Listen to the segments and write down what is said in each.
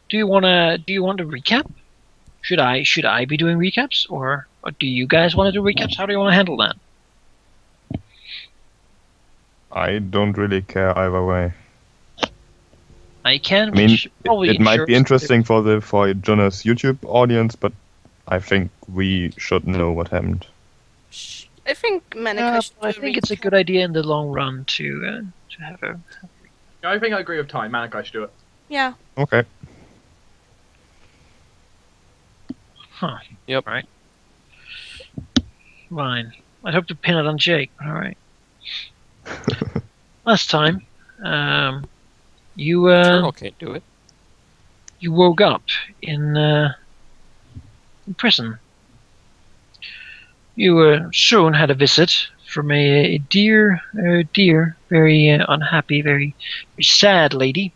Do you want to recap? Should I be doing recaps, or do you guys want to do recaps? How do you want to handle that? I don't really care either way. I can. I mean, probably it might be interesting for Jonah's YouTube audience, but I think we should know what happened. I think Manica should I think it's a good idea in the long run to have a. I think I agree with Ty. Manica should do it. Yeah. Okay. Huh. Yep. Right. Fine. I'd hope to pin it on Jake. All right. Last time, you Turtle can't do it. You woke up in prison. You soon had a visit from a dear, very unhappy, very sad lady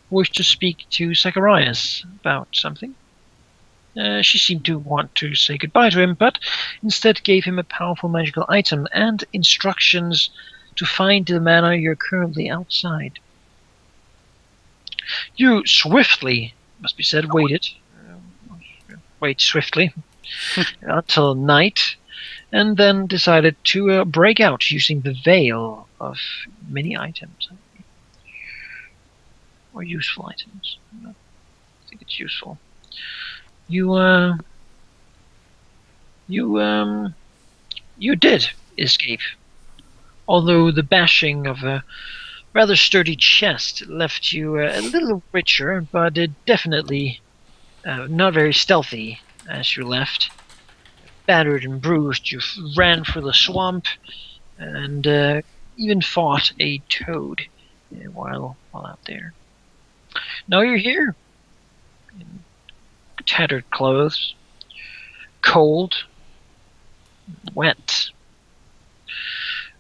who wished to speak to Zacharias about something. She seemed to want to say goodbye to him, but instead gave him a powerful magical item and instructions to find the manor you're currently outside. You swiftly, must be said, wait swiftly until night, and then decided to break out using the veil of many items. Or useful items. I think it's useful. You did escape, although the bashing of a rather sturdy chest left you a little richer, but definitely not very stealthy as you left. Battered and bruised, you ran through the swamp and even fought a toad while out there. Now you're here, in tattered clothes, cold, wet.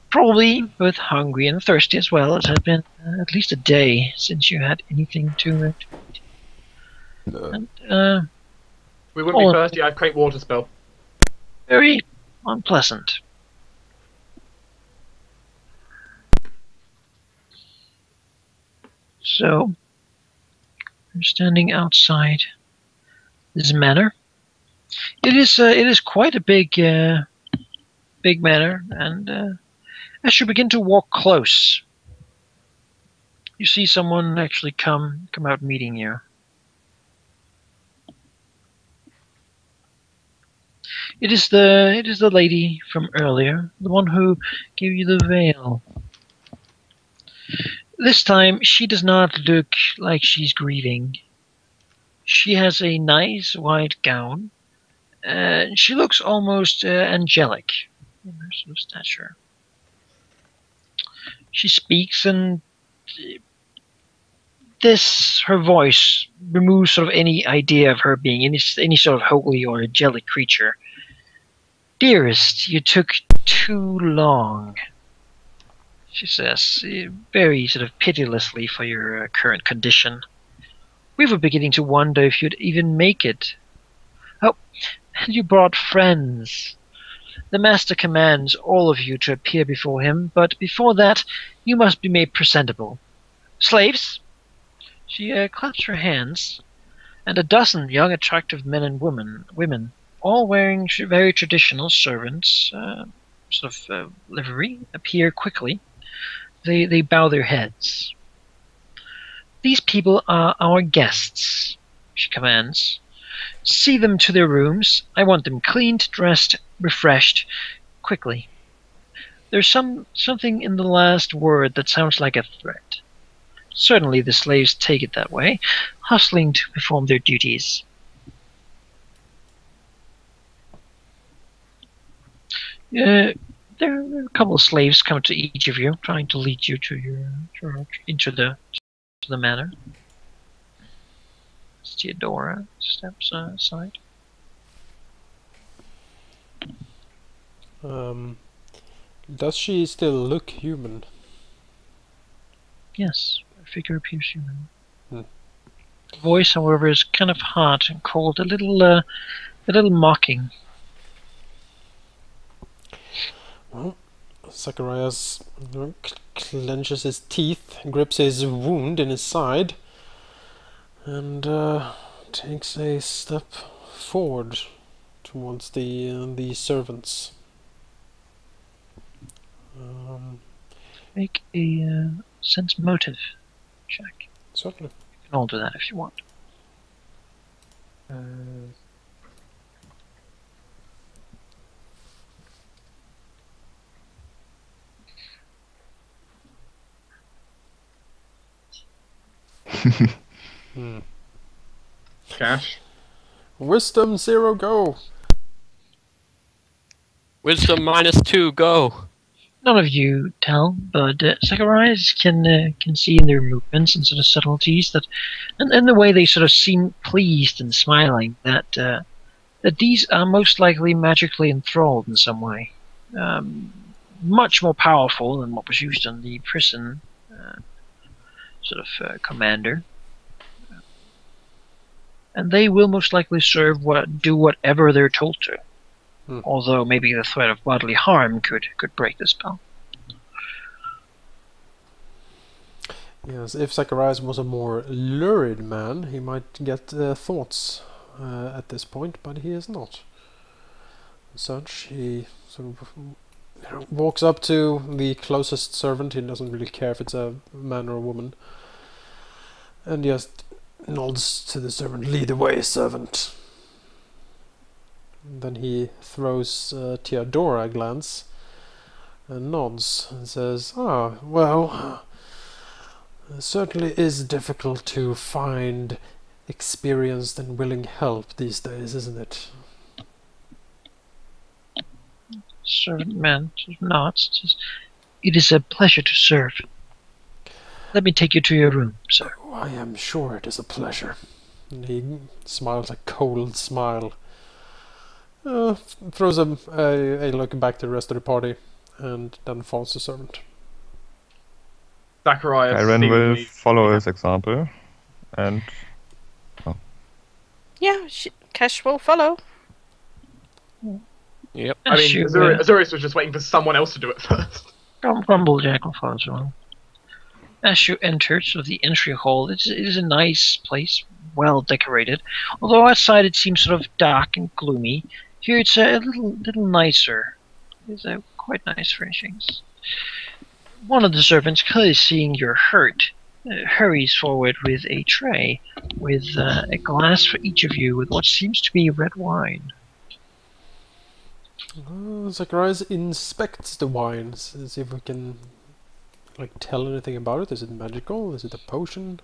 Probably both hungry and thirsty as well. It had been at least a day since you had anything to eat. And, we wouldn't be thirsty. I have great water spell. Very unpleasant. So, you're standing outside this manor. It is quite a big manor, and as you begin to walk close, you see someone actually come out meeting you. It is the lady from earlier, the one who gave you the veil. This time, she does not look like she's grieving. She has a nice white gown, and she looks almost angelic in her sort of stature. She speaks, and her voice removes sort of any idea of her being any sort of holy or angelic creature. Dearest, you took too long, she says, very sort of pitilessly for your current condition. We were beginning to wonder if you'd even make it. Oh, and you brought friends. The master commands all of you to appear before him, but before that, you must be made presentable. Slaves? She claps her hands, and a dozen young attractive men and women, all wearing very traditional servants' livery, appear quickly. They bow their heads. These people are our guests, she commands. See them to their rooms. I want them cleaned, dressed, refreshed, quickly. There's something in the last word that sounds like a threat. Certainly the slaves take it that way, hustling to perform their duties. There are a couple of slaves come to each of you, trying to lead you into the manor. Theodora steps aside. Does she still look human? Yes, her figure appears human. The voice, however, is kind of hard and cold, a little mocking. Well, Zacharias clenches his teeth, grips his wound in his side, and takes a step forward towards the servants. Make a sense motive check. Certainly. You can all do that if you want. Cash. Wisdom 0, go! Wisdom -2, go! None of you tell, but Zacharias can see in their movements and sort of subtleties that, and the way they sort of seem pleased and smiling, that that these are most likely magically enthralled in some way, much more powerful than what was used on the prison commander, and they will most likely do whatever they're told to. Although maybe the threat of bodily harm could break the spell. Yes, if Zacharias was a more lurid man, he might get thoughts at this point, but he is not. As such, he sort of walks up to the closest servant. He doesn't really care if it's a man or a woman, and just nods to the servant. "Lead the way, servant." And then he throws Theodora a glance and nods and says, "Ah, well, it certainly is difficult to find experienced and willing help these days, isn't it?" Servant man sort of nods. Says, "It is a pleasure to serve. Let me take you to your room, sir." "Oh, I am sure it is a pleasure." And he smiles a cold smile. Throws a look back to the rest of the party, and then follows the servant. Zacharias Kyren will seemingly- follow his example, and Yeah, Cash will follow. Yep. I As mean, you, Azurius was just waiting for someone else to do it first. Grumblejack will follow as well. As you enter sort of the entry hall, it is a nice place, well decorated. Although outside it seems sort of dark and gloomy, here it's a little nicer. There's quite nice furnishings. One of the servants, clearly seeing you're hurt, hurries forward with a tray, with a glass for each of you, with what seems to be red wine. Zacharias inspects the wine, see if we can tell anything about it. Is it magical? Is it a potion?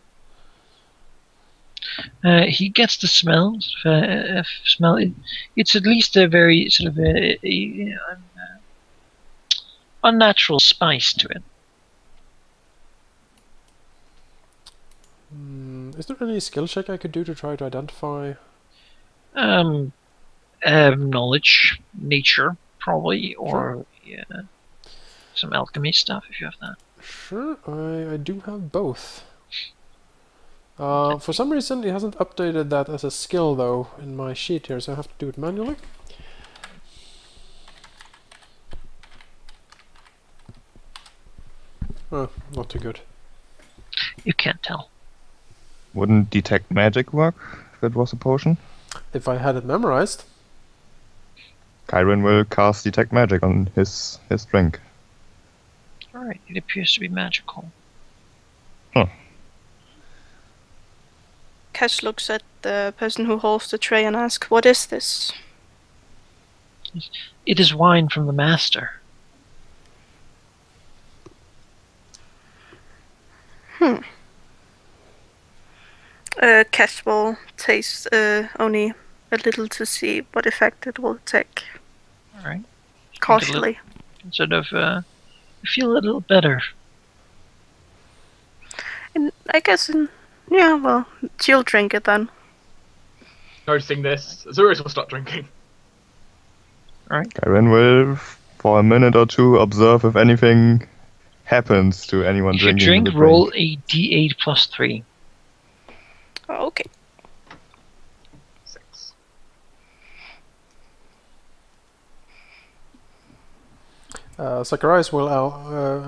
He gets the smell. Smell. It's at least a very sort of unnatural spice to it. Is there any skill check I could do to try to identify? Knowledge, nature, probably, or some alchemy stuff if you have that. Sure, I do have both. For some reason, it hasn't updated that as a skill, though, in my sheet here, so I have to do it manually. Oh, not too good. You can't tell. wouldn't detect magic work if it was a potion? If I had it memorized. Kyren will cast detect magic on his drink. Alright, it appears to be magical. Cash looks at the person who holds the tray and asks, "What is this?" It is wine from the master. Cash will taste only a little to see what effect it will take. Alright. Cautiously. Sort of feel a little better. And I guess, yeah, well, she'll drink it then. Noticing this, Azurius will start drinking. Kyren will, for a minute or two, observe if anything happens to anyone If you drinking. drink, roll a d8 plus 3. Oh, okay. 6. Zacharias will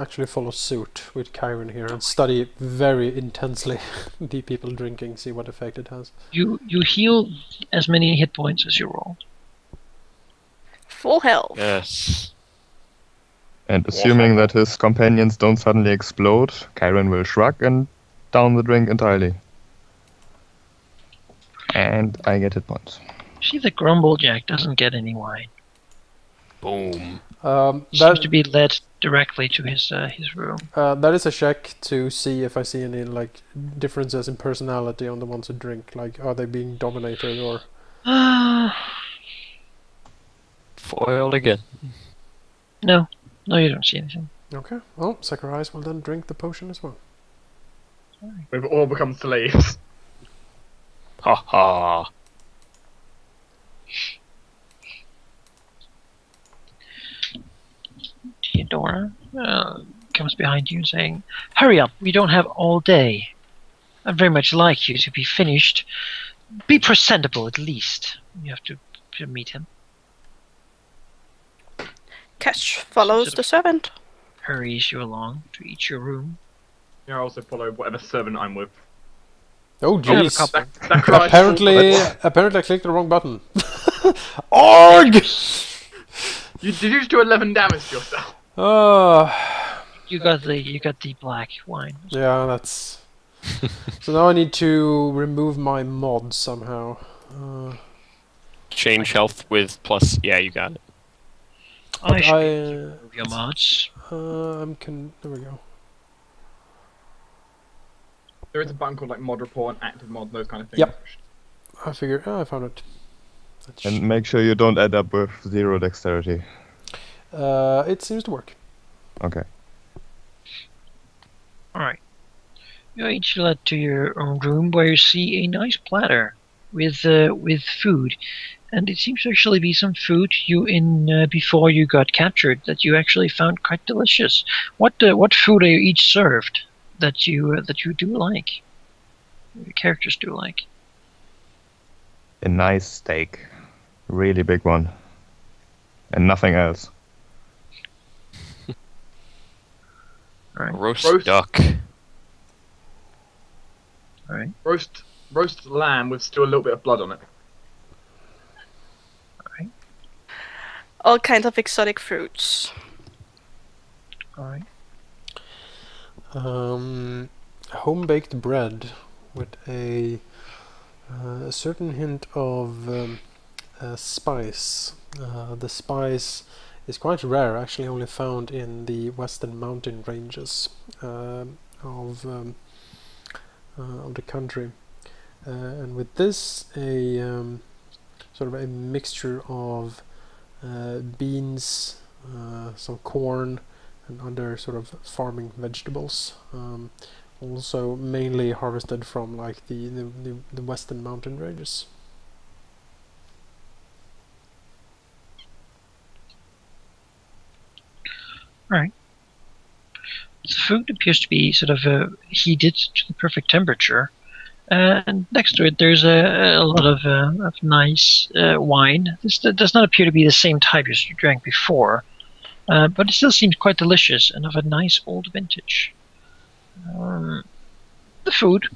actually follow suit with Kyron here and study very intensely the people drinking, see what effect it has. You heal as many hit points as you roll. Full health. Yes. And assuming that his companions don't suddenly explode, Kyron will shrug and down the drink entirely. And I get hit points. See, the Grumblejack doesn't get any wine. Boom. Seems to be led directly to his room. That is a check to see if I see any like differences in personality on the ones who drink. Like, are they being dominated or? Foiled again. No, you don't see anything. Okay. Well, Zacharias will then drink the potion as well. We've all become slaves. Ha ha. Theodora comes behind you saying, "Hurry up, we don't have all day. I'd very much like you to be finished. Be presentable at least." You have to meet him. Cash follows the servant. Hurries you along to each your room. Yeah, I also follow whatever servant I'm with. Oh I have a jeez. couple. Zacharias Apparently I clicked the wrong button. Org! did you just do 11 damage to yourself? You got the black wine. Yeah, that's. So now I need to remove my mod somehow. Change health with plus. Yeah, you got it. I should I remove your mods. there we go. There is a button called like mod report and active mod, those kind of things. Yep. I figured. Oh, I found it. And make sure you don't end up with 0 dexterity. It seems to work. Okay. Alright. You're each led to your own room where you see a nice platter with food. And it seems to actually be some food before you got captured that you actually found quite delicious. What food are you each served that you do like? Your characters do like. A nice steak. Really big one. And nothing else. Alright. Roast duck. Alright. Roast lamb with still a little bit of blood on it. All kinds of exotic fruits. Alright. Home-baked bread with a certain hint of spice. The spice is quite rare, actually only found in the western mountain ranges of the country. And with this, a sort of a mixture of beans, some corn, and other sort of farming vegetables. Also mainly harvested from like the western mountain ranges. Alright. The food appears to be sort of heated to the perfect temperature. And next to it, there's a lot of nice wine. This does not appear to be the same type as you drank before, but it still seems quite delicious and of a nice old vintage. The food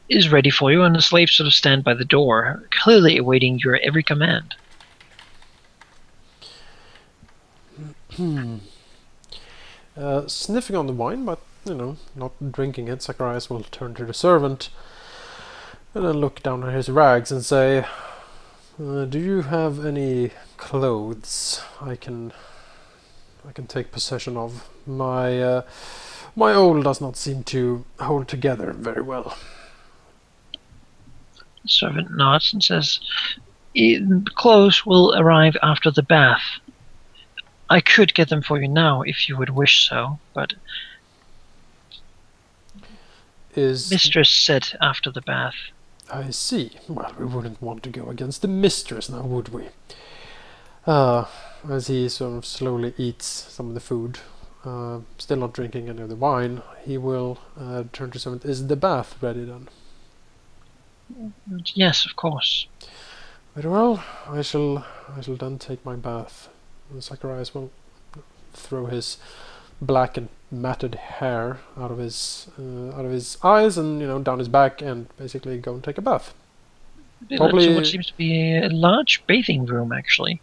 is ready for you, and the slaves sort of stand by the door, clearly awaiting your every command. Sniffing on the wine, but not drinking it, Zacharias will turn to the servant and then look down at his rags and say, "Do you have any clothes I can take possession of? My old does not seem to hold together very well." The servant nods and says, "Clothes will arrive after the bath. I could get them for you now if you would wish so, but mistress said after the bath." I see. Well, we wouldn't want to go against the mistress now, would we? As he sort of slowly eats some of the food, still not drinking any of the wine, he will turn to someone. "Is the bath ready then?" "Yes, of course." "Very well. I shall then take my bath." And Zacharias will throw his black and matted hair out of his eyes and down his back and basically go and take a bath. Probably what seems to be a large bathing room, actually.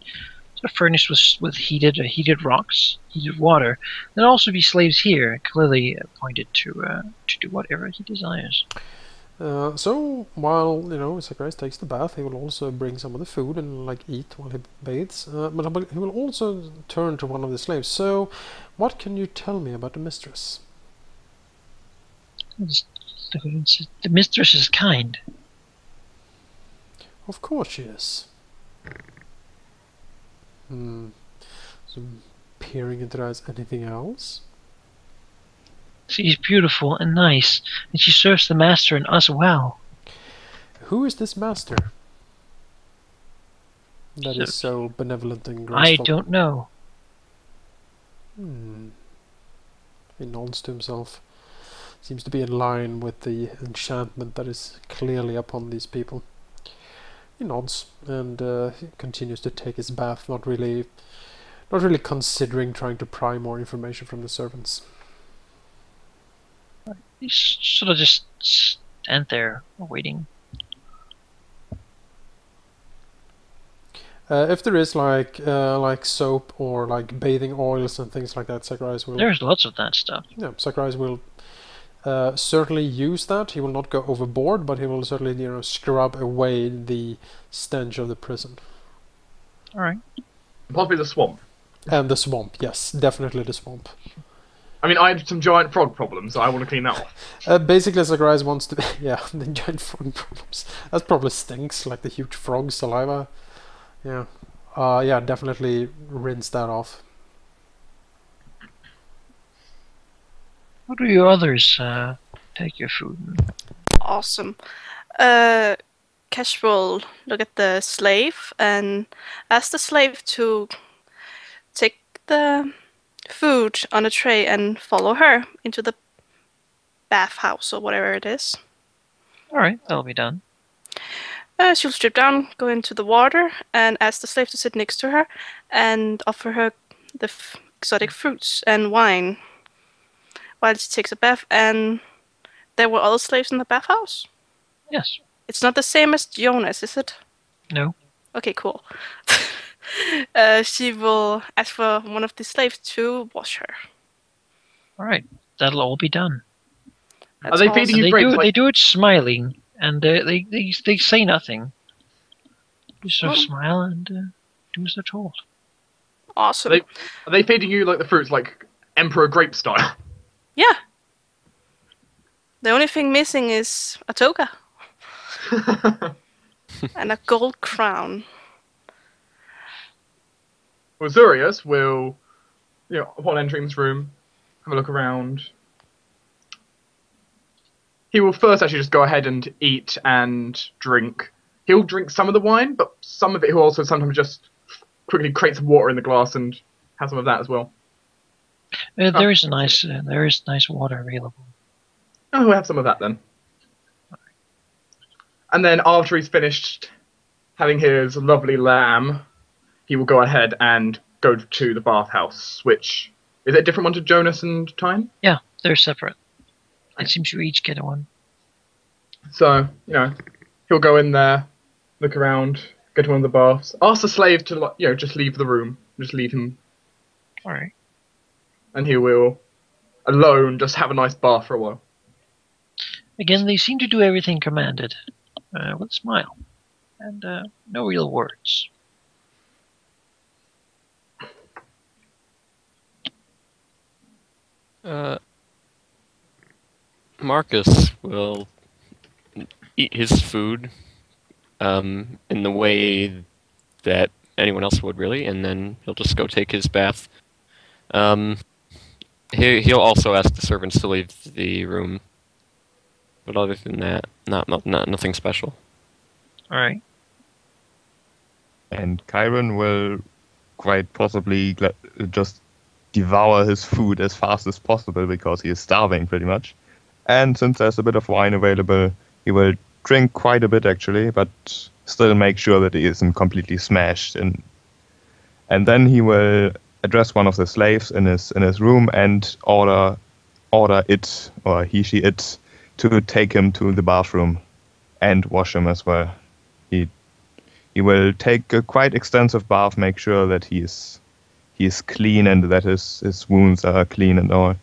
So furnished with heated rocks, heated water. There'll also be slaves here, clearly appointed to do whatever he desires. So while Zacharias takes the bath, he will also bring some of the food and eat while he bathes. But he will also turn to one of the slaves. So, what can you tell me about the mistress? The mistress is kind. Of course she is. So, peering into her eyes, anything else? She's beautiful and nice, and she serves the master and us well. Who is this master? That is so benevolent and graceful. I don't know. He nods to himself. Seems to be in line with the enchantment that is clearly upon these people. He nods and he continues to take his bath, not really considering trying to pry more information from the servants. You sort of just stand there waiting. If there is soap or bathing oils and things like that, Zacharias will. There's lots of that stuff. Yeah, Zacharias will certainly use that. He will not go overboard, but he will certainly scrub away the stench of the prison. All right. Possibly the swamp. And the swamp, yes, definitely the swamp. I mean, I had some giant frog problems, so I want to clean that off. Basically, Zacharias wants to... yeah, the giant frog problems. That probably stinks, like the huge frog saliva. Yeah. Yeah, definitely rinse that off. How do you others take your food? Awesome. Cash will look at the slave and ask the slave to take the food on a tray and follow her into the bathhouse or whatever it is. All right, that'll be done. She'll strip down, go into the water, and ask the slave to sit next to her and offer her the exotic fruits and wine while she takes a bath. And there were other slaves in the bathhouse? Yes. It's not the same as Jonas, is it? No. Okay, cool. She will ask for one of the slaves to wash her. All right, that'll all be done. That's Are they feeding you grapes? They do it smiling, and they say nothing. They sort of smile and do as they're told. Awesome. Are they feeding you the fruits, like Emperor Grape style? Yeah. The only thing missing is a toga. And a gold crown. Well, Zurius will, upon entering this room, have a look around. He will first actually just go ahead and eat and drink. He'll drink some of the wine, but some of it he'll also sometimes just quickly create some water in the glass and have some of that as well. There is nice water available. Oh, we'll have some of that then. And then after he's finished having his lovely lamb, he will go ahead and go to the bathhouse, which... Is it a different one to Jonas and Tyne? Yeah, they're separate. It seems you each get one. So, he'll go in there, look around, go to one of the baths, ask the slave to, just leave the room. Just leave him. All right. And he will, alone, just have a nice bath for a while. Again, they seem to do everything commanded, with a smile, and no real words. Marcus will eat his food in the way that anyone else would, really, and then he'll just go take his bath. He'll also ask the servants to leave the room, but other than that, not nothing special. All right. And Chiron will quite possibly just devour his food as fast as possible because he is starving pretty much. And since there's a bit of wine available, he will drink quite a bit actually, but still make sure that he isn't completely smashed. And then he will address one of the slaves in his room and order it, or it, to take him to the bathroom and wash him as well. He will take a quite extensive bath, make sure that he is clean and that his wounds are clean and all.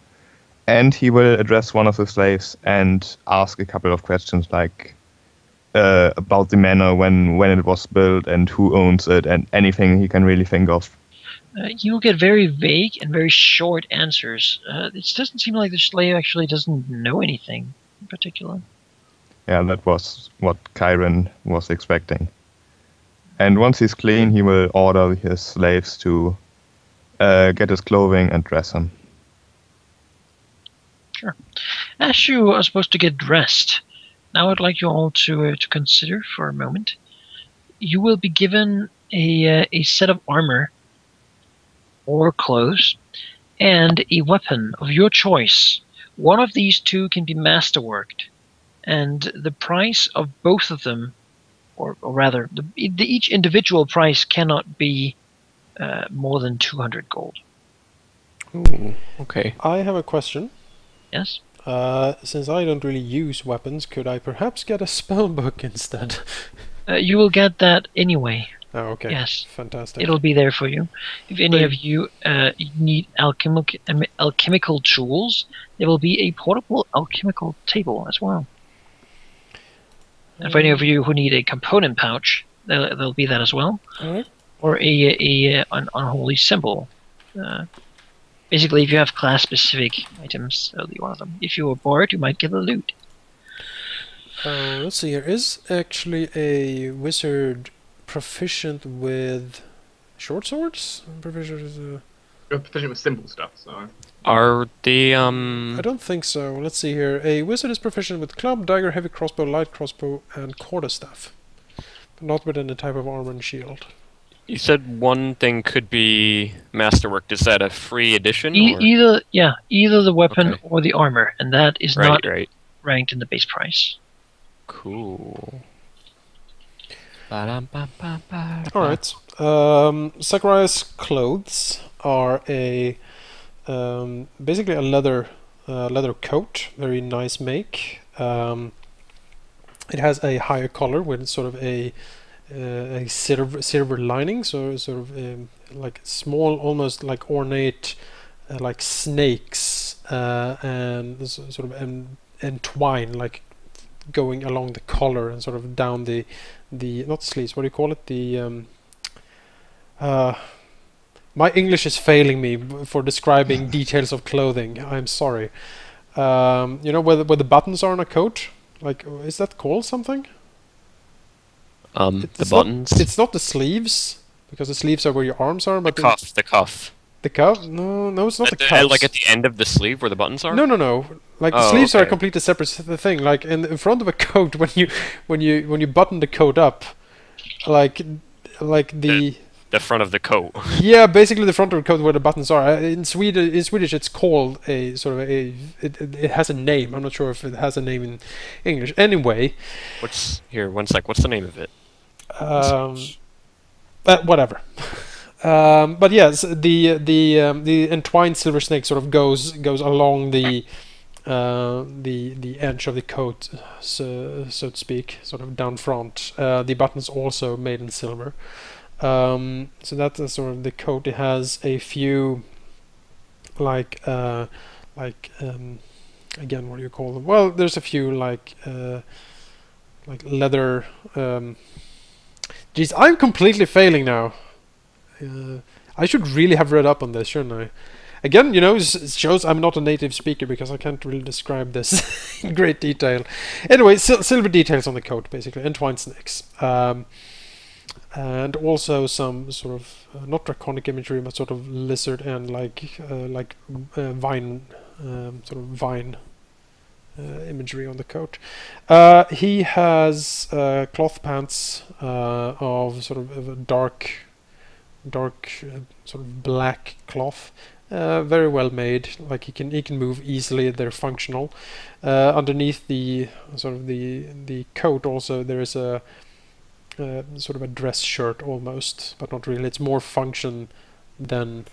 And he will address one of the slaves and ask a couple of questions like about the manor, when it was built and who owns it, and anything he can really think of. You will get very vague and very short answers. It doesn't seem like the slave actually doesn't know anything in particular. Yeah, that was what Kyron was expecting. And once he's clean, he will order his slaves to get his clothing and dress him. Sure. As you are supposed to get dressed, now I'd like you all to consider for a moment. You will be given a set of armor or clothes and a weapon of your choice. One of these two can be masterworked, and the price of both of them, or rather, each individual price cannot be more than 200 gold. Ooh, okay. I have a question. Yes? Since I don't really use weapons, could I perhaps get a spell book instead? You will get that anyway. Oh, okay. Yes. Fantastic. It'll be there for you. If any of you need alchemical tools, there will be a portable alchemical table as well. And for any of you who need a component pouch, there'll be that as well. Alright. Or an unholy symbol. Basically, if you have class-specific items, that'll be one of them. If you were bored, you might get a loot. Let's see here. Is actually a wizard proficient with short swords? You're proficient with simple stuff, so. Are the I don't think so. Let's see here. A wizard is proficient with club, dagger, heavy crossbow, light crossbow, and quarterstaff, but not with any type of armor and shield. You said one thing could be masterwork. Is that a free edition? Or? Either the weapon Okay. or the armor, and that is Right, not right. ranked in the base price. Cool. Alright. Zachariah's clothes are a basically a leather coat, very nice make. It has a higher collar with sort of a silver lining, so sort of like small, almost like ornate, like snakes, and sort of entwine, like going along the collar and sort of down the not sleeves. What do you call it? The my English is failing me for describing details of clothing. I'm sorry. You know where the buttons are on a coat? Like, is that called something? The buttons. It's not the sleeves, because the sleeves are where your arms are. But the cuff. The cuff. The cuff? No, it's not the cuffs. Like at the end of the sleeve where the buttons are. No. Like the sleeves are a completely separate thing. Like in front of a coat, when you button the coat up, like the front of the coat. Yeah, basically the front of the coat where the buttons are. In Swedish, it's called a sort of a. It has a name. I'm not sure if it has a name in English. Anyway. One sec. What's the name of it? Whatever. But yes, the entwined silver snake sort of goes along the edge of the coat, so to speak, sort of down front. The buttons also made in silver. So that's sort of the coat. It has a few again, what do you call them? Well, there's a few like leather. Geez, I'm completely failing now. I should really have read up on this, shouldn't I? Again, you know, it shows I'm not a native speaker because I can't really describe this in great detail. Anyway, silver details on the coat, basically, entwined snakes. And also some sort of, not draconic imagery, but sort of lizard and vine, sort of vine imagery on the coat. He has cloth pants of sort of a dark sort of black cloth, very well made. Like he can move easily. They're functional. Underneath the sort of the coat, also there is a sort of a dress shirt almost, but not really. It's more function than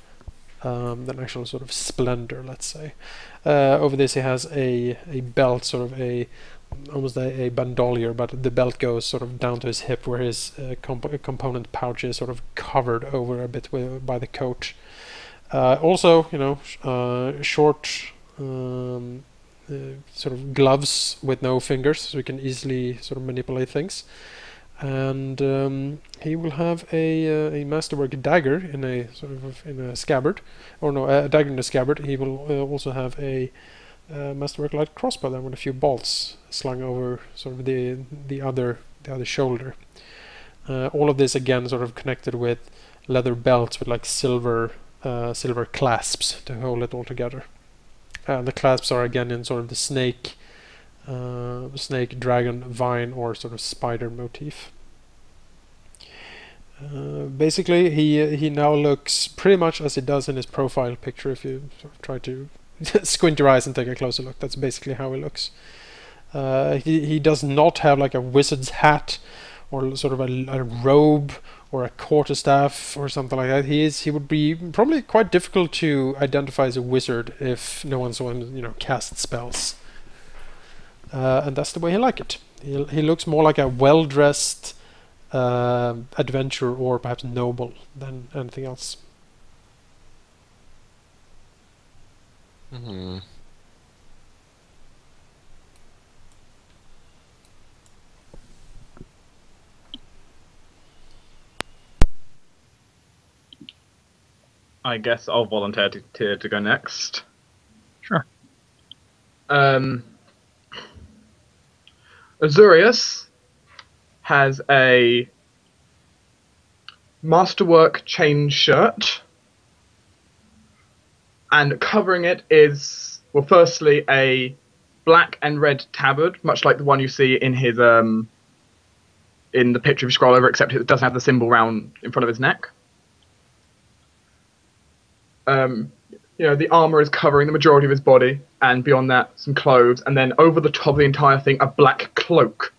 than actual sort of splendor, let's say. Over this he has a belt, sort of almost a bandolier, but the belt goes sort of down to his hip, where his component pouch is sort of covered over a bit by the coat. Also, short sort of gloves with no fingers, so he can easily sort of manipulate things. And he will have a masterwork dagger in a scabbard, or no, a dagger in a scabbard. He will also have a masterwork light crossbow then with a few bolts slung over sort of the other shoulder. All of this again sort of connected with leather belts with like silver clasps to hold it all together. The clasps are again in sort of the snake, dragon, vine, or sort of spider motif. Basically, he now looks pretty much as he does in his profile picture. If you sort of try to squint your eyes and take a closer look, that's basically how he looks. He does not have like a wizard's hat or sort of a robe or a quarterstaff or something like that. He would be probably quite difficult to identify as a wizard if no one saw him, cast spells. And that's the way he likes it. He looks more like a well-dressed adventurer, or perhaps noble, than anything else. Mm-hmm. I guess I'll volunteer to go next. Sure. Azurius has a masterwork chain shirt, and covering it is, well, firstly a black and red tabard, much like the one you see in his in the picture if you scroll over, except it doesn't have the symbol round in front of his neck. The armor is covering the majority of his body, and beyond that, some clothes, and then over the top of the entire thing, a black cloak,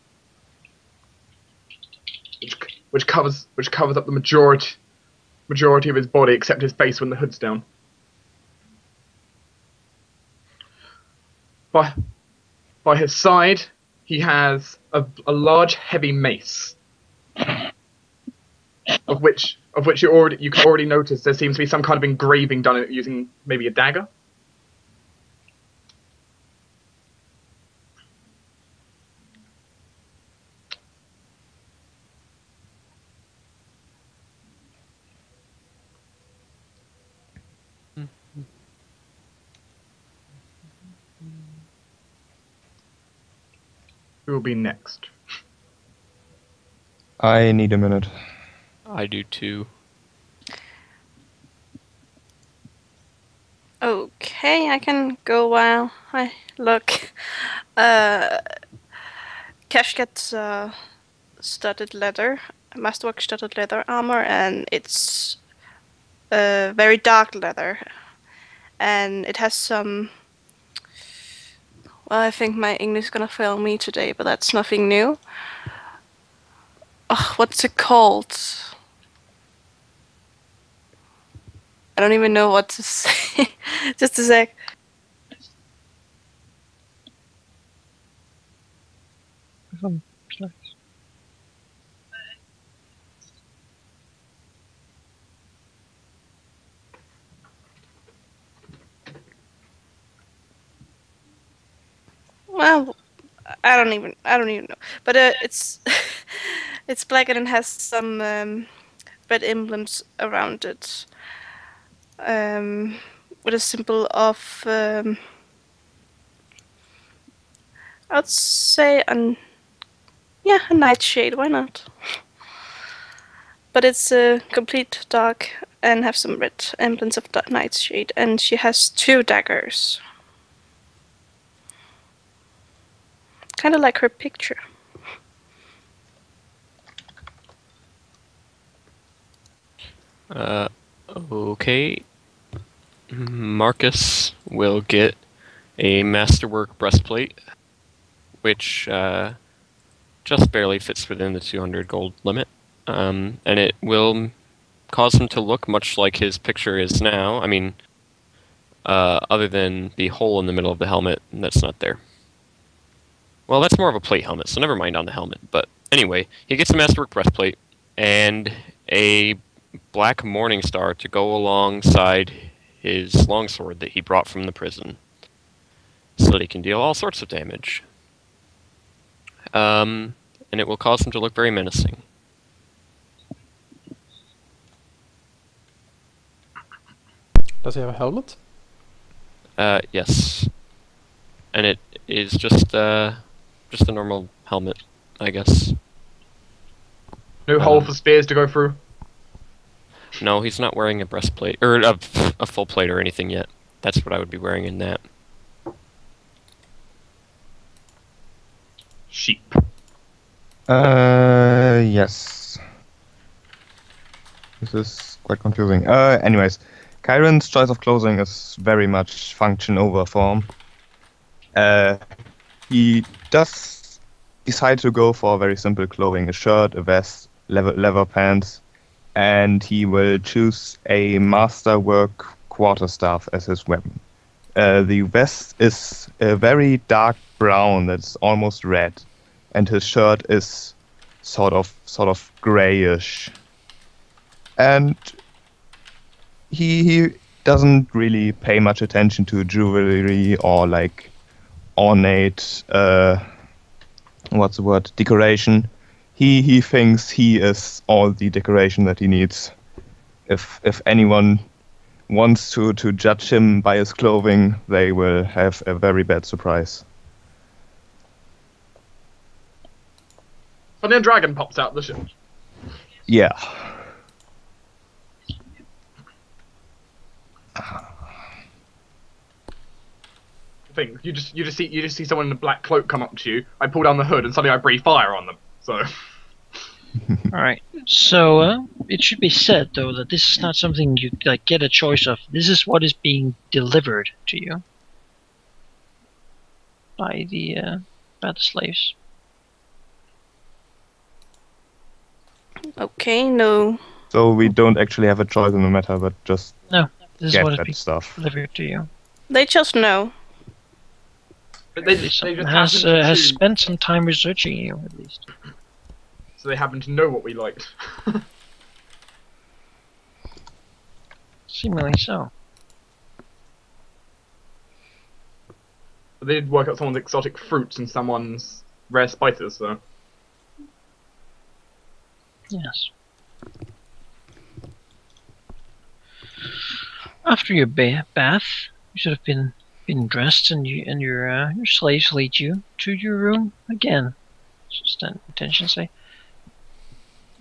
which covers up the majority of his body, except his face when the hood's down. By his side, he has a large, heavy mace, of which you can already notice there seems to be some kind of engraving done using maybe a dagger. Who will be next? I need a minute. I do too. Okay, I can go while I look. Cash gets studded leather, masterwork studded leather armor, and it's very dark leather, and it has some. Well, I think my English is gonna fail me today, but that's nothing new. Oh, what's it called? I don't even know what to say. Just a sec. Well, I don't even know. But it's it's black and it has some red emblems around it. With a symbol of I'd say a nightshade. Why not? But it's complete dark and have some red emblems of nightshade, and she has 2 daggers. Kind of like her picture. Okay. Marcus will get a masterwork breastplate, which just barely fits within the 200 gold limit, and it will cause him to look much like his picture is now. I mean, other than the hole in the middle of the helmet, that's not there. Well, that's more of a plate helmet, so never mind on the helmet. But anyway, he gets a masterwork breastplate and a black morning star to go alongside his longsword that he brought from the prison, so that he can deal all sorts of damage. And it will cause him to look very menacing. Does he have a helmet? Yes. And it is just a normal helmet, I guess. No hole for spears to go through. No, he's not wearing a breastplate, or a full plate or anything yet. That's what I would be wearing in that. Sheep. Yes. This is quite confusing. Anyways, Kyron's choice of clothing is very much function over form. He does decide to go for very simple clothing: a shirt, a vest, leather pants, and he will choose a masterwork quarterstaff as his weapon. The vest is a very dark brown that's almost red, and his shirt is sort of grayish. And he doesn't really pay much attention to jewelry or like ornate decoration. He thinks he is all the decoration that he needs. If anyone wants to judge him by his clothing, they will have a very bad surprise. And then dragon pops out of the ship. Yeah. Thing you just see someone in a black cloak come up to you. I pull down the hood and suddenly I breathe fire on them. So. Alright, so it should be said though that this is not something you like get a choice of. This is what is being delivered to you by the slaves. Okay, no. So we don't actually have a choice in the matter, but just No, this is get what is that being stuff. delivered to you. They just know. But they Someone just has happen to has choose, spent some time researching you at least. so they happen to know what we liked. Seemingly so. But they did work out someone's exotic fruits and someone's rare spices. So Yes. After your bath, you should have been dressed, and your slaves lead you to your room again. Just an intention say.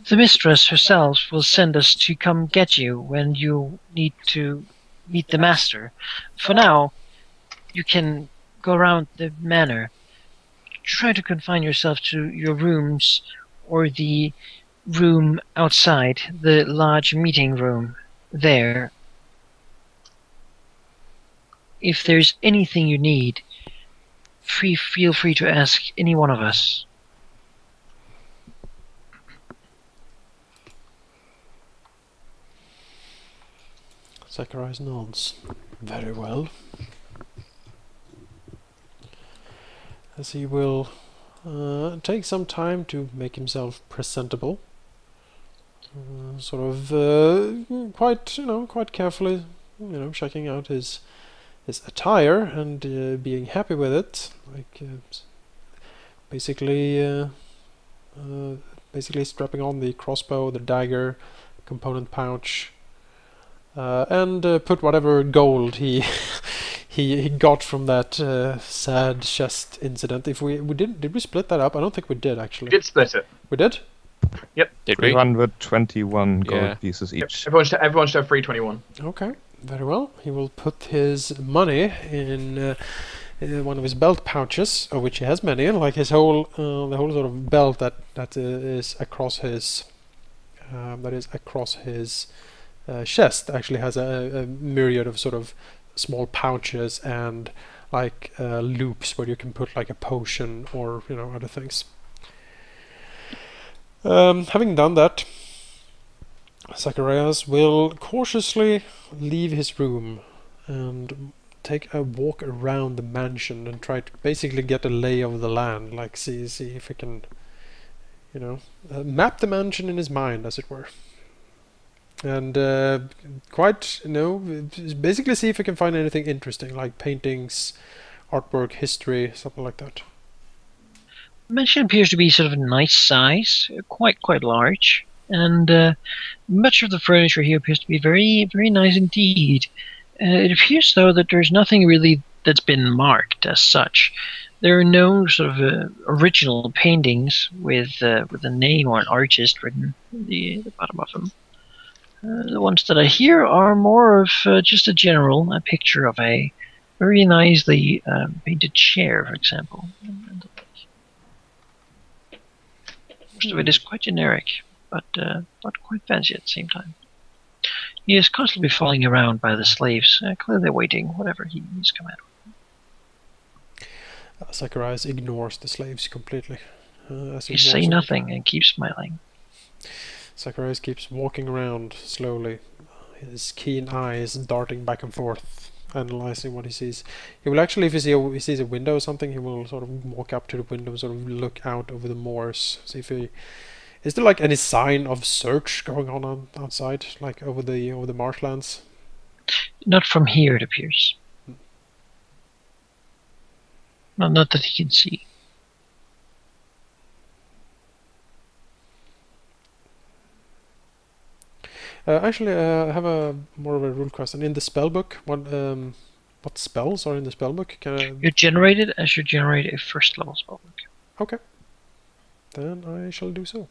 The mistress herself will send us to come get you when you need to meet the master. For now, you can go around the manor. Try to confine yourself to your rooms or the room outside, the large meeting room there. If there's anything you need, feel free to ask any one of us. Zacharias nods. Very well. As he will take some time to make himself presentable. Quite carefully, checking out his attire and being happy with it. Like basically strapping on the crossbow, the dagger, component pouch, and put whatever gold he he got from that sad chest incident. If we did we split that up? I don't think we did actually. we did split it. We did? Yep. Did we? 321 gold Yeah. pieces each. Everyone should have 321. Okay, very well. He will put his money in one of his belt pouches, of which he has many, like his whole the whole sort of belt that is across his chest. Actually has a myriad of sort of small pouches and like loops where you can put like a potion or other things. Having done that, Zacharias will cautiously leave his room and take a walk around the mansion and try to basically get a lay of the land, like see if he can, map the mansion in his mind, as it were. And basically see if he can find anything interesting, like paintings, artwork, history, something like that. The mansion appears to be sort of a nice size, quite large, and much of the furniture here appears to be very, very nice indeed. It appears, though, that there's nothing really that's been marked as such. There are no sort of original paintings with a name or an artist written at the bottom of them. The ones that I hear are more of just a picture of a very nicely painted chair, for example. Most of it is quite generic, but quite fancy at the same time. He is constantly falling around by the slaves, clearly waiting whatever he's come out with. Zacharias ignores the slaves completely. He say nothing and keeps smiling. Zacharias keeps walking around slowly, his keen eyes darting back and forth, analyzing what he sees. He will actually, if he sees a window or something, he will sort of walk up to the window, sort of look out over the moors, see if he... Is there like any sign of search going on outside, like over the marshlands? Not from here, it appears. Not that he can see. Actually, I have a more of a rule question. In the spell book, what spells are in the spell book? You generate it as you generate a first level spell book. Okay. Then I shall do so.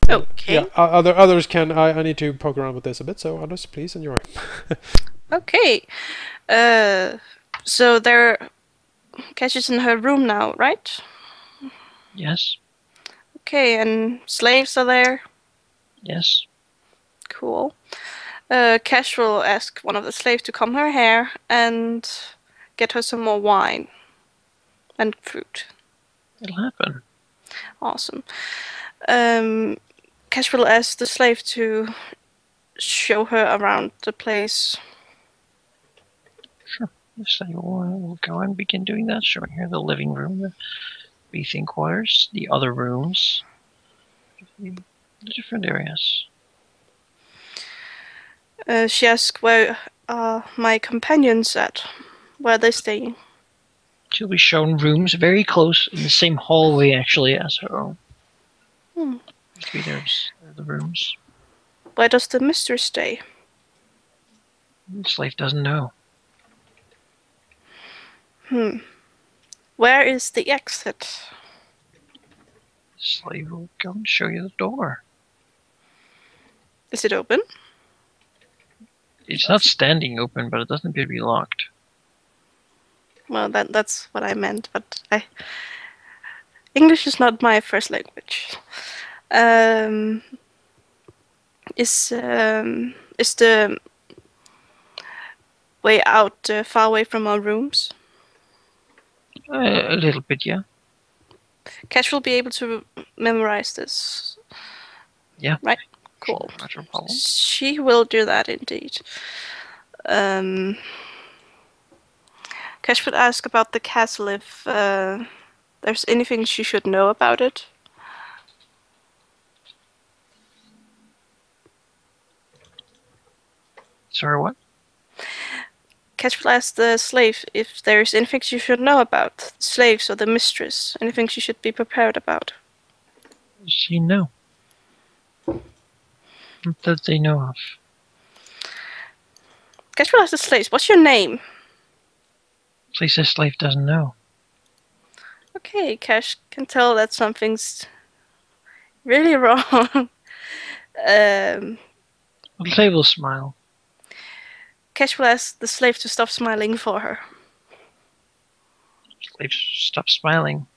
Okay. Yeah, others can. I need to poke around with this a bit, so others, please enjoy. Okay. So Cash is in her room now, right? Yes. Okay, and slaves are there? Yes. Cool. Cash will ask one of the slaves to comb her hair and get her some more wine and fruit. It'll happen. Awesome. Cash will ask the slave to show her around the place. Sure. So we'll go and begin doing that, showing her the living room, the bathing quarters, the other rooms, the different areas. She asks where my companions at. Where are they staying? She'll be shown rooms very close in the same hallway, actually, as her own. There's the rooms. Where does the mistress stay? The slave doesn't know. Where is the exit? The slave will go and show you the door. Is it open? It's not standing open, but it doesn't appear to be locked. Well, that's what I meant, but English is not my first language. Is the way out far away from our rooms? A little bit, yeah. Cash will be able to memorize this. Yeah. Right. Cool. Not a problem. She will do that indeed. Cash would ask about the castle if there's anything she should know about it. Sorry, what? Cash will ask the slave if there's anything she should know about slaves or the mistress. Anything she should be prepared about. She know. Not that they know of. Cash will ask the slaves, what's your name? Please, this slave doesn't know. Okay, Cash can tell that something's really wrong. The slave will smile. Cash will ask the slave to stop smiling for her. Slave, stop smiling.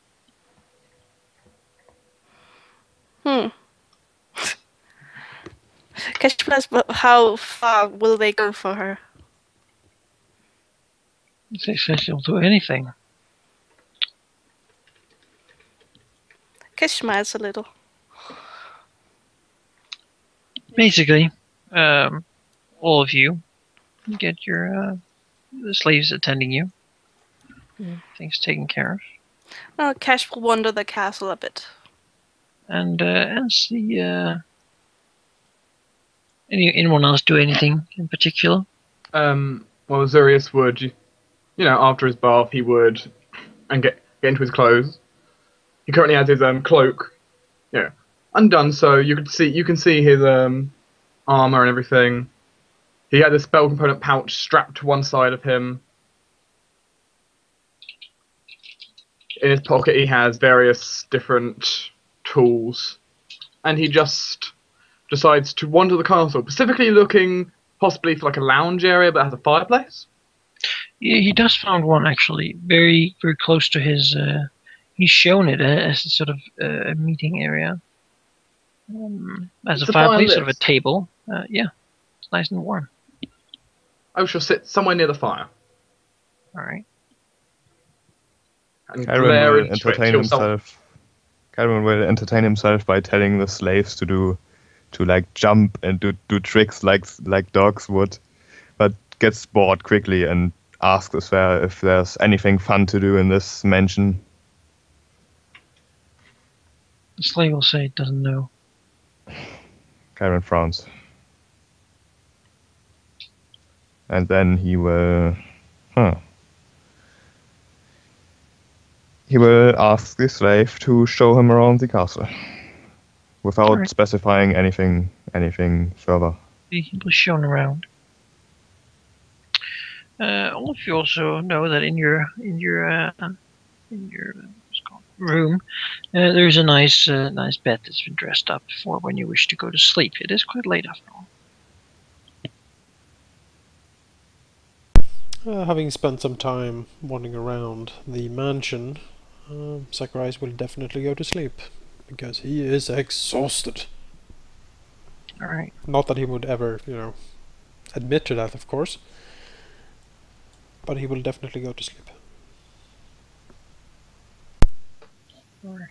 Cash will ask how far will they go for her? They say she'll do anything. Kesh smiles a little. Basically, all of you get your the slaves attending you. Things taken care of. Well, Kesh will wander the castle a bit. And as the anyone else do anything in particular? Well, Zurius would, after his bath, he would and get into his clothes. He currently has his cloak, undone, so you can see his armor and everything. He had a spell component pouch strapped to one side of him. In his pocket, he has various different tools, and he just decides to wander the castle, specifically looking possibly for like a lounge area that has a fireplace. Yeah, he does found one actually, very very close to his. He's shown it as a sort of a meeting area, as It's a a fire fireplace, sort of a lit. table. Yeah, it's nice and warm. I shall sit somewhere near the fire All right. and Chiron glare will into it entertain till someone. himself. Chiron will entertain himself by telling the slaves to like jump and do tricks like dogs would, but gets bored quickly and asks if there's anything fun to do in this mansion. The slave will say it doesn't know. Chiron frowns. And then he will ask the slave to show him around the castle without Alright. specifying anything further. He was shown around. All of you also know that in your what's it called, room, there's a nice bed that's been dressed up for when you wish to go to sleep. It is quite late after all. Having spent some time wandering around the mansion, Zacharias will definitely go to sleep, because he is exhausted. All right. Not that he would ever, admit to that, of course, but he will definitely go to sleep. All right.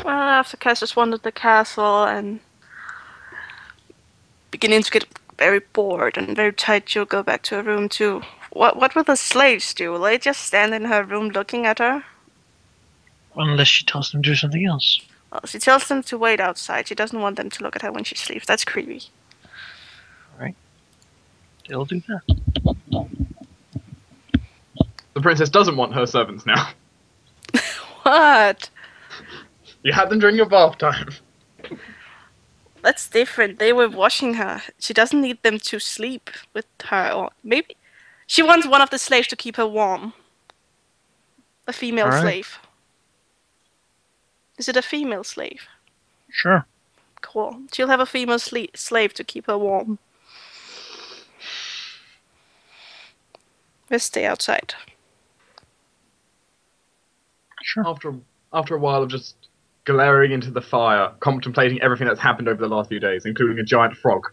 Well, after Kesh has wandered the castle and beginning to get very bored and very tired, she'll go back to her room too. What will the slaves do? Will they just stand in her room looking at her? Unless she tells them to do something else. Well, she tells them to wait outside. She doesn't want them to look at her when she sleeps. That's creepy. They'll do that. The princess doesn't want her servants now. What? You had them during your bath time. That's different. They were washing her. She doesn't need them to sleep with her. Or maybe she wants one of the slaves to keep her warm. A female Alright. slave. Is it a female slave? Sure. Cool. She'll have a female slave to keep her warm. Let's stay outside. Sure. After a while of just glaring into the fire, contemplating everything that's happened over the last few days, including a giant frog,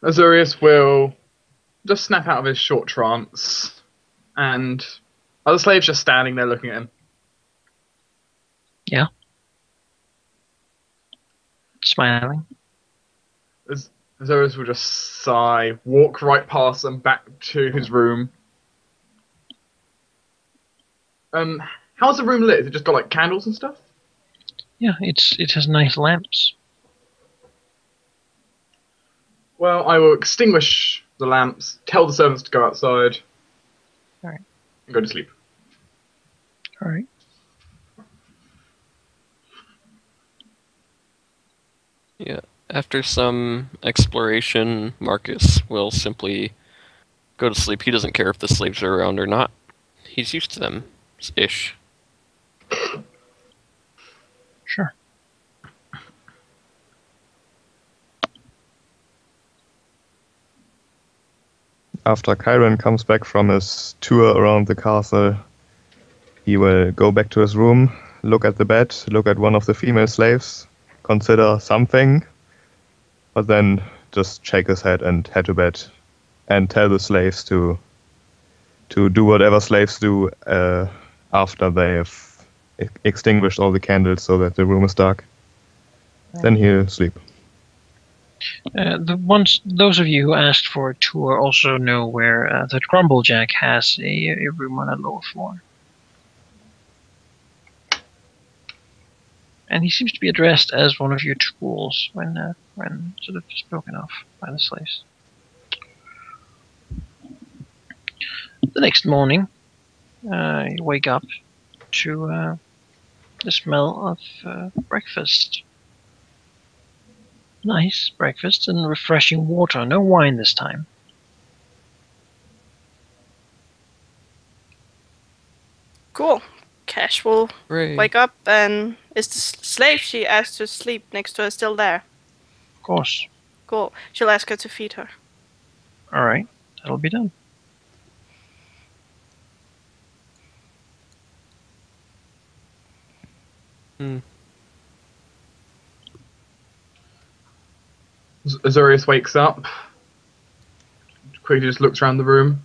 Azurius will just snap out of his short trance, and other slaves just standing there looking at him. Yeah. Smiling. Azurius will just sigh, walk right past them back to his room. How's the room lit? Has it just got like candles and stuff? Yeah, it has nice lamps. Well, I will extinguish the lamps, tell the servants to go outside, Alright. and go to sleep. All right. Yeah. After some exploration, Marcus will simply go to sleep. He doesn't care if the slaves are around or not. He's used to them, ish. Sure. After Chiron comes back from his tour around the castle, he will go back to his room, look at the bed, look at one of the female slaves, consider something, but then just shake his head and head to bed and tell the slaves to to do whatever slaves do after they have extinguished all the candles so that the room is dark. Then he'll sleep. Those of you who asked for a tour also know where that Grumblejack has a room on a lower floor. And he seems to be addressed as one of your tools when sort of spoken of by the slaves. The next morning, you wake up to the smell of breakfast. Nice breakfast and refreshing water. No wine this time. Cool. Cash will Hooray. wake up, and is the slave she asked to sleep next to her still there? Of course. Cool. She'll ask her to feed her. All right, that'll be done. Azorius wakes up, quickly just looks around the room,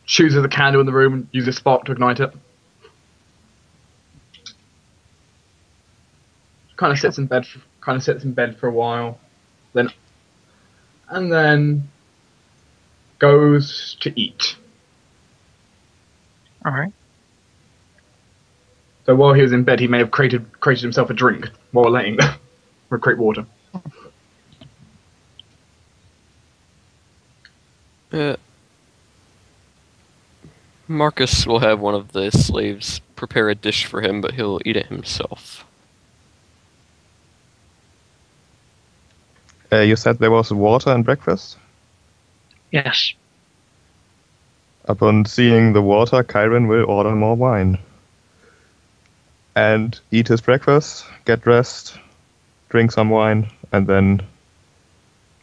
chooses a candle in the room and uses a spark to ignite it. Kind of sits in bed for a while, then goes to eat. All right. So while he was in bed, he may have created himself a drink while laying there, or create water. Marcus will have one of the slaves prepare a dish for him, but he'll eat it himself. You said there was water and breakfast? Yes. Upon seeing the water, Kyron will order more wine. And eat his breakfast, get dressed, drink some wine, and then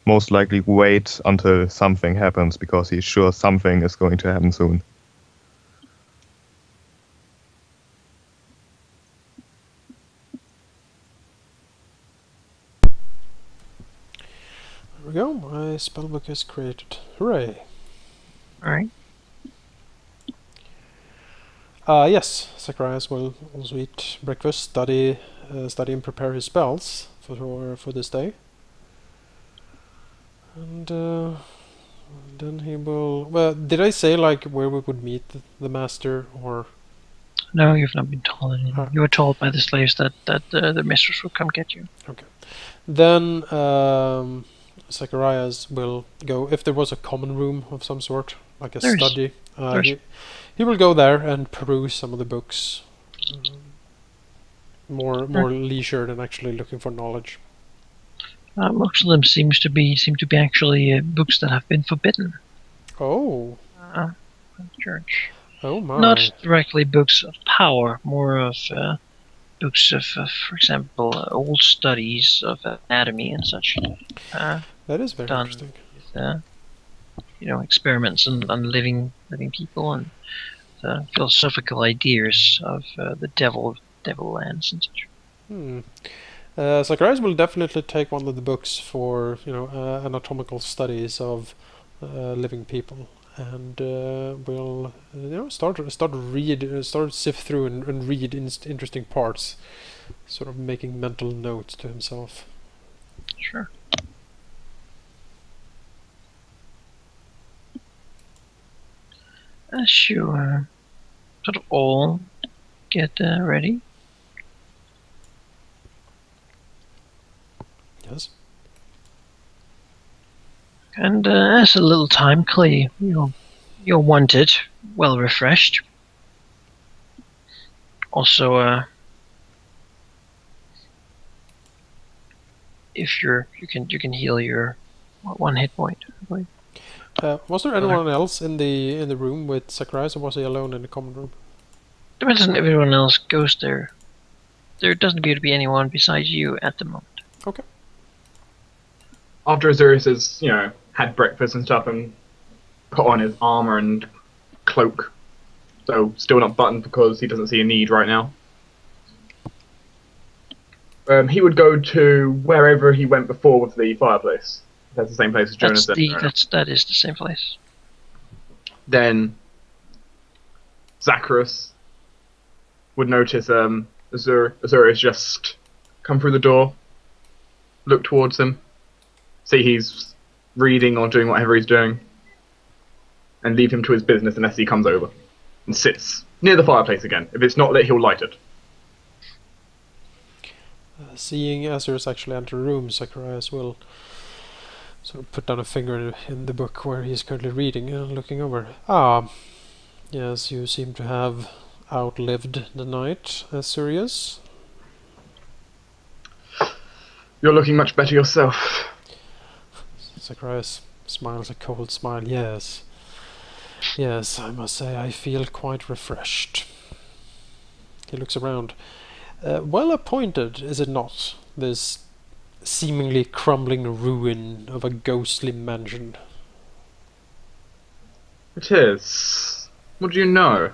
most likely wait until something happens, because he's sure something is going to happen soon. There we go, my spellbook is created. Hooray! All right. Yes, Zacharias will also eat breakfast, study and prepare his spells for this day. And then he will... Well, did I say like where we would meet the master, or... No, you've not been told anything. Ah. You were told by the slaves that the mistress would come get you. Okay. Then Zacharias will go, if there was a common room of some sort, like a There's- study, there's- he will go there and peruse some of the books. More leisure than actually looking for knowledge. Most of them seem to be actually books that have been forbidden Oh, by the church. oh my. Not directly books of power, more of books of, for example, old studies of anatomy and such. That is very done. interesting. With, experiments on living people and philosophical ideas of the devil lands and such. Zacharias will definitely take one of the books for anatomical studies of living people, and will start sift through and read interesting parts, sort of making mental notes to himself. Sure. As you sort of all get ready. Yes. And as a little time clear, you're wanted, well refreshed. Also, if you can heal your 1 hit point, I believe. Was there anyone else in the room with Zacharias, or was he alone in the common room? Depends on if everyone else goes there. There doesn't appear to be anyone besides you at the moment. Okay. After Azorius has, had breakfast and stuff and put on his armor and cloak, so still not buttoned because he doesn't see a need right now, he would go to wherever he went before with the fireplace. That's the same place as Jonas. That is the same place. Then Zacharias would notice Azura's just come through the door, look towards him, see he's reading or doing whatever he's doing, and leave him to his business unless he comes over and sits near the fireplace again. If it's not lit, he'll light it. Seeing Azurus actually enter a room, Zacharias will sort of put down a finger in the book where he's currently reading and looking over. Ah, yes, you seem to have outlived the night, Azurius. You're looking much better yourself. Zacharias smiles a cold smile. Yes. Yes, I must say I feel quite refreshed. He looks around. Well appointed, is it not? This seemingly crumbling ruin of a ghostly mansion. It is. What do you know,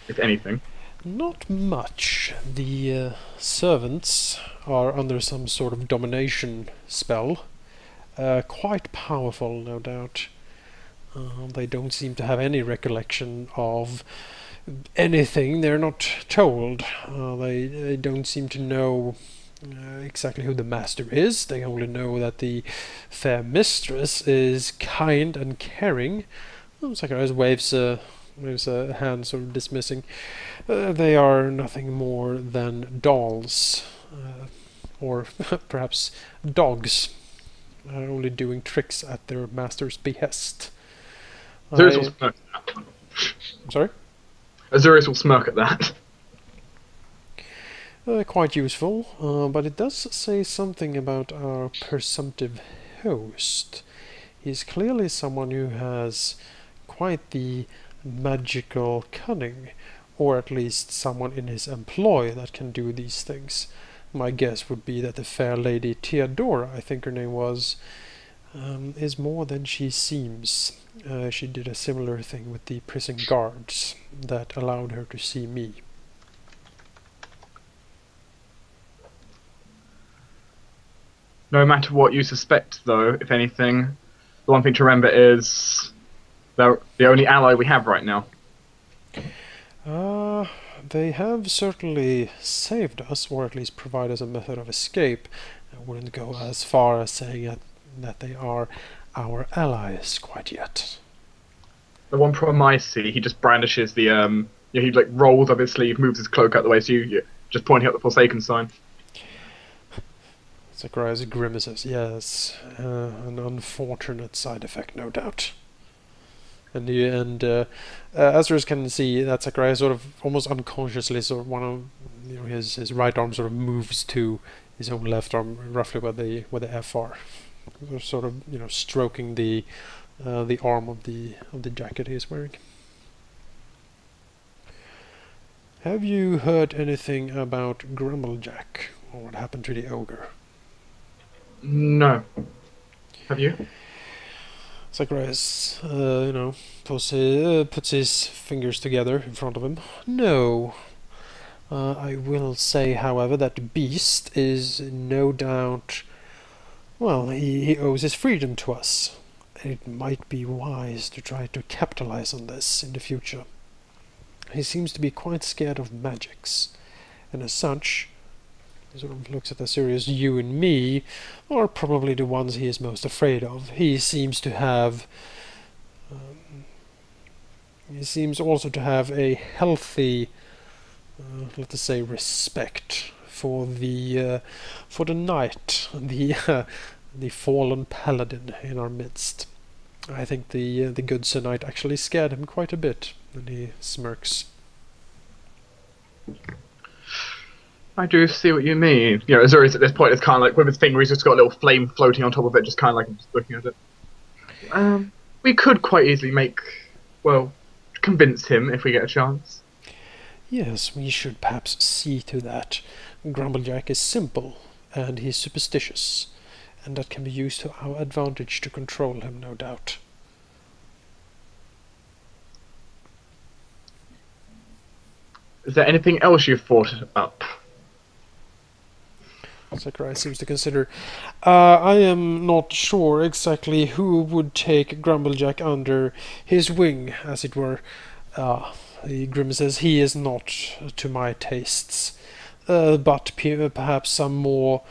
if anything? Not much. The servants are under some sort of domination spell. Quite powerful, no doubt. They don't seem to have any recollection of anything they're not told. They don't seem to know exactly who the master is. They only know that the fair mistress is kind and caring. Zacharias waves a hand, sort of dismissing. They are nothing more than dolls, or perhaps dogs, only doing tricks at their master's behest. Azura's will smirk at that. I'm sorry? Azura's will smirk at that. Quite useful, but it does say something about our presumptive host. He's clearly someone who has quite the magical cunning, or at least someone in his employ that can do these things. My guess would be that the fair lady Theodora, I think her name was, is more than she seems. She did a similar thing with the prison guards that allowed her to see me. No matter what you suspect, though, if anything, the one thing to remember is they're the only ally we have right now. They have certainly saved us, or at least provided us a method of escape. I wouldn't go as far as saying that they are our allies quite yet. The one problem I see, he just brandishes the he like rolls up his sleeve, moves his cloak out the way, so you just pointing out the Forsaken sign. Zacharias grimaces. Yes, an unfortunate side effect, no doubt. And Azurus can see that Zacharias sort of almost unconsciously, sort of one of his right arm sort of moves to his own left arm, roughly where the F are, sort of stroking the arm of the jacket he is wearing. Have you heard anything about Grumblejack, or what happened to the ogre? No. Have you? Zacharias, puts his fingers together in front of him. No. I will say, however, that Beast is no doubt... Well, he owes his freedom to us. It might be wise to try to capitalize on this in the future. He seems to be quite scared of magics, and as such... He sort of looks at the serious you and me are probably the ones he is most afraid of. He seems to have... he seems also to have a healthy, let us say, respect for the knight, the fallen paladin in our midst. I think the good Sir Knight actually scared him quite a bit, and he smirks. I do see what you mean. Azura's at this point is kind of like, with his finger, he's just got a little flame floating on top of it, just kind of like just looking at it. We could quite easily convince him if we get a chance. Yes, we should perhaps see to that. Grumblejack is simple, and he's superstitious, and that can be used to our advantage to control him, no doubt. Is there anything else you've thought up? Sakurai seems to consider. I am not sure exactly who would take Grumblejack under his wing, as it were. The grimaces, he is not to my tastes. But perhaps some more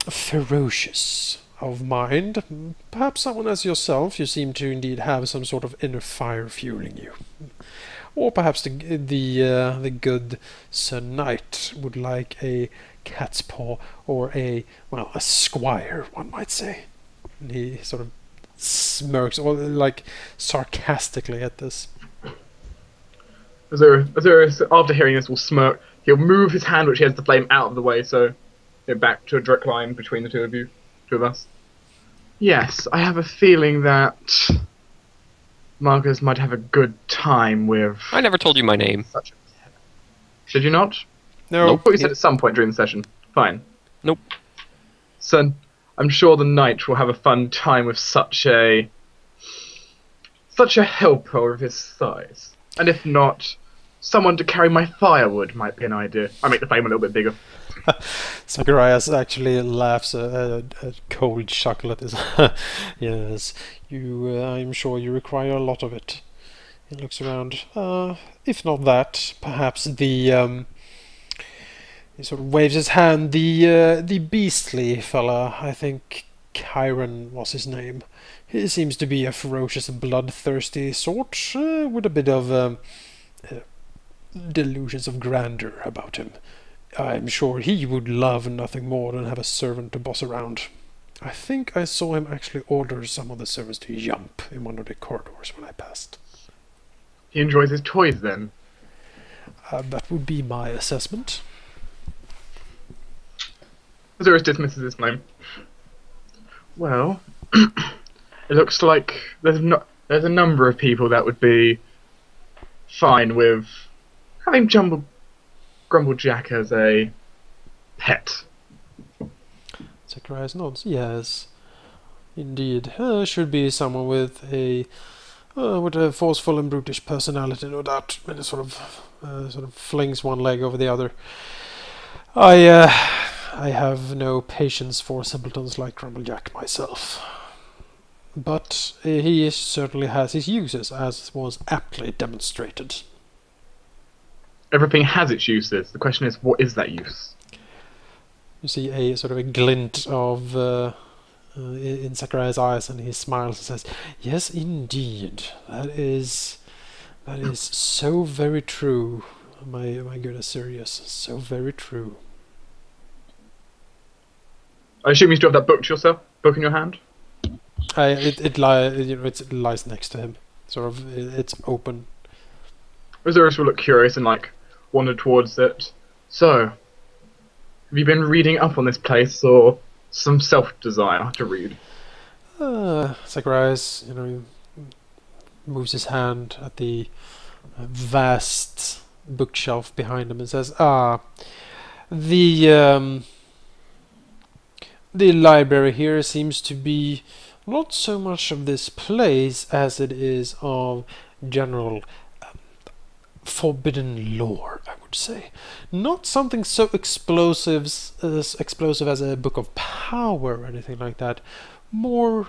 ferocious of mind. Perhaps someone as yourself. You seem to indeed have some sort of inner fire fueling you. Or perhaps the good Sir Knight would like a cat's paw, or a squire, one might say. And he sort of smirks, or like sarcastically at this. Azura, after hearing this, will smirk. He'll move his hand, which he has the flame, out of the way, so back to a direct line between the two of us. Yes, I have a feeling that Marcus might have a good time with... I never told you my name. Did you not? No. I thought you said at some point during the session. Fine. Nope. So, I'm sure the knight will have a fun time with such a helper of his size. And if not, someone to carry my firewood might be an idea. I make the flame a little bit bigger. Zacharias actually laughs a cold chuckle at this. Yes, I'm sure you require a lot of it. He looks around. If not that, perhaps the... he sort of waves his hand. The beastly fella, I think Chiron was his name. He seems to be a ferocious and bloodthirsty sort, with a bit of delusions of grandeur about him. I'm sure he would love nothing more than have a servant to boss around. I think I saw him actually order some of the servants to jump in one of the corridors when I passed. He enjoys his toys, then? That would be my assessment. Azurus dismisses his flame. Well, it looks like there's a number of people that would be fine with having Grumblejack as a pet. Zacharias nods. Yes, indeed. Should be someone with a forceful and brutish personality, no doubt. And it sort of flings one leg over the other. I have no patience for simpletons like Grumblejack myself. But he certainly has his uses, as was aptly demonstrated. Everything has its uses. The question is, what is that use? You see a sort of a glint of in Zachariah's eyes, and he smiles and says, "Yes, indeed. That is so very true, my good Assyrius. So very true." I assume you still have that book to yourself, book in your hand. It lies next to him. Sort of, it's open. Azurus will look curious and wander towards it. So, have you been reading up on this place, or some self-desire to read? Zacharias, moves his hand at the vast bookshelf behind him and says, the library here seems to be not so much of this place as it is of general forbidden lore, I would say. Not something so explosive as a book of power or anything like that. More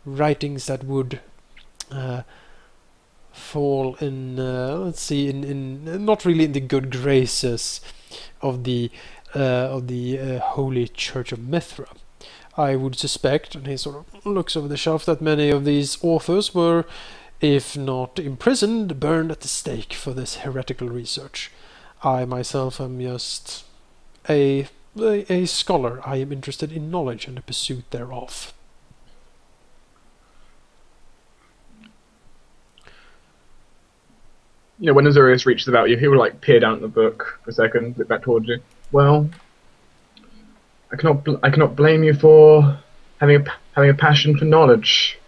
writings that would fall in, in not really in the good graces of the Holy Church of Mithra. I would suspect, and he sort of looks over the shelf, that many of these authors were, if not imprisoned, burned at the stake for this heretical research. I myself am just a scholar. I am interested in knowledge and the pursuit thereof. When Azurius reaches about you, he will peer down at the book for a second, look back towards you. Well, I cannot blame you for having a passion for knowledge.